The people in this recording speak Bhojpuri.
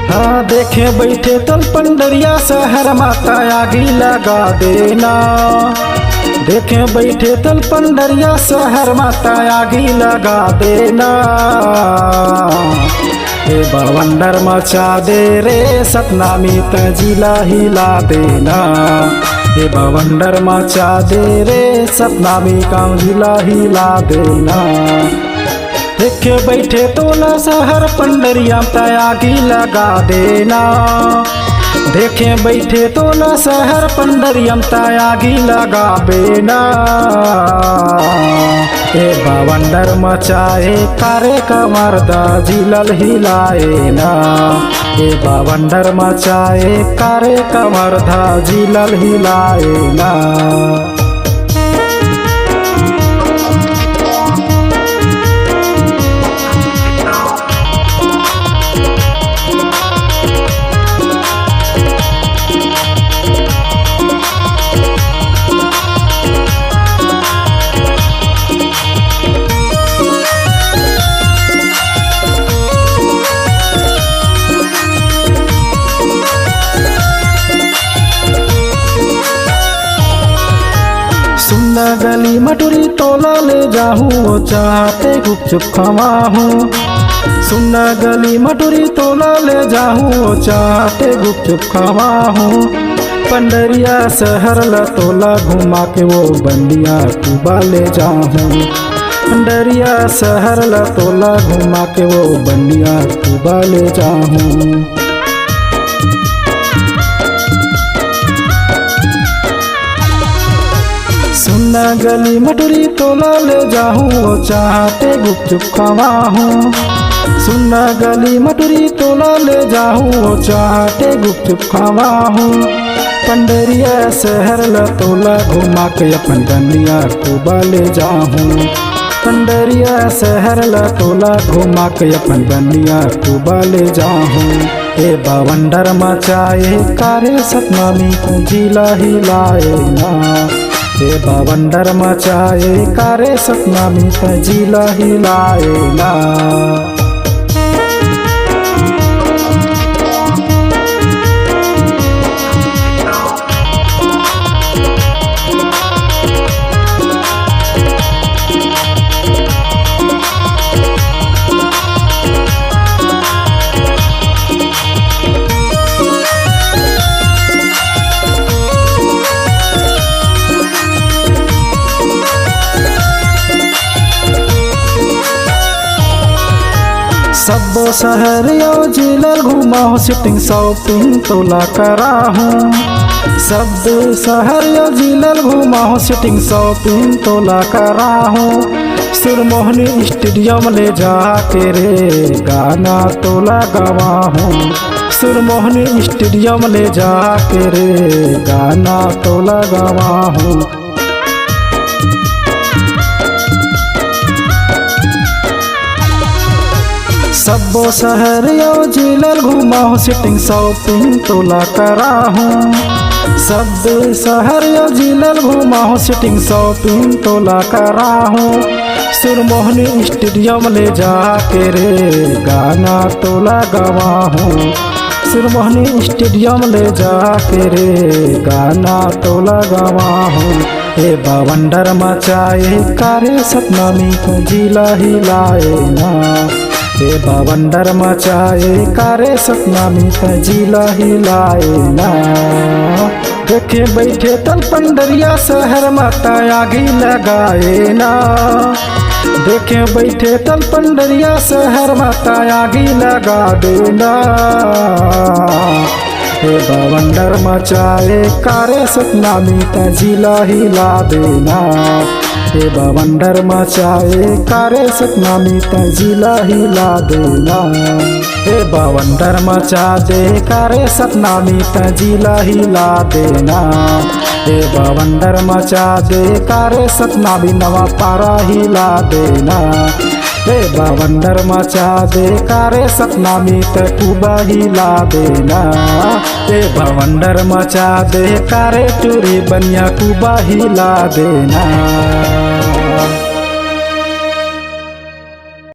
हाँ देखे बैठे तल पंडरिया शहर माता आगी लगा देना। देखे बैठे तल पंडरिया शहर माता आगी लगा देना। हे बवंडर मचा दे रे सतनामी तजिला हिला देना। हे बवंडर मचा दे रे सतनामी का जिला हिला देना। देखे बैठे तोला शहर पंडरिया आगी लगा देना। देखे बैठे तोला शहर पंडरिया आगी लगा देना। ए बवंडर मचाए कारे कमरदा जिलल हिलाए ना। ए बवंडर मचाए कारे कमरदा जिलल हिलाए ना। सुनना गली मटुरी तोला ले जाऊँ चाहते गुपचुप खवाऊँ। सुनना गली मटुरी तोला ले जाऊँ चाहते गुपचुप खवाऊँ। पंडरिया शहर ला तोला घुमा के वो बंदिया कुबा ले जाऊँ। पंडरिया शहर ला तोला घुमा के वो बंदिया कुबा ले जाऊँ। सुनना गली मटुरी तोला ले जाऊँ चाहते गुपचुप खवाऊँ। सुनना गली मटुरी तोला ले जाऊँ चाहते गुपचुप खवाऊँ। पंडरिया शहर ला तोला घुमा के अपन बंदिया कुबा ले जाऊँ। पंडरिया शहर ला तोला घुमा के अपन बंदिया कुबा ले जाऊँ। ए बवंडर मचाए कारे सतनामी को जिला हिलाए ना। हे बवंडर मचाए कारे सतनामी तजिला हिलाए ना। सबो शहर यो जिलल घुमाऊँ सिटिंग शॉपिंग तोला कराहूँ। सब शहर यो जिलल घुमाऊँ सिटिंग शॉपिंग तोला कराहूँ। सुरमोहनी स्टेडियम ले जाके रे गाना तोला गवाहूँ। सुरमोहनी स्टेडियम ले जाके रे गाना तोला गवाहूँ। सबो शहर यो जिलल घुमाऊँ सिटिंग शॉपिंग तोला कराहूँ। सब शहर यो जिलल घुमाऊँ सिटिंग शॉपिंग तोला कराहूँ। सुरमोहनी स्टेडियम ले जाके रे गाना तोला गवाहूँ। सुरमोहनी स्टेडियम ले जाके रे गाना तोला गवाहूँ। ए बवंडर मचाए कारे सतनामी को जिला हिलाए ना। हे बवंडर मचाए कारे सतनामी तजिला हिलाए ना। देखे बैठे तल पंडरिया शहर माता आगी लगाए ना। देखे बैठे तल पंडरिया शहर माता आगी लगा देना। हे बवंडर मचाए कारे सतनामी तजिला हिला देना। हे बवंडर मचाए कारे सतनामी तजिला हिला देना। हे बवंडर मचा दे कारे सतनामी तजिला हिला देना। हे बवंडर मचा दे कारे सतनामी नवा पारा हिला देना। हे बवंडर मचा दे कारे सतनामी कुबा हिला देना। हे बवंडर मचा दे कारे टूरी बनिया कुबा हिला देना।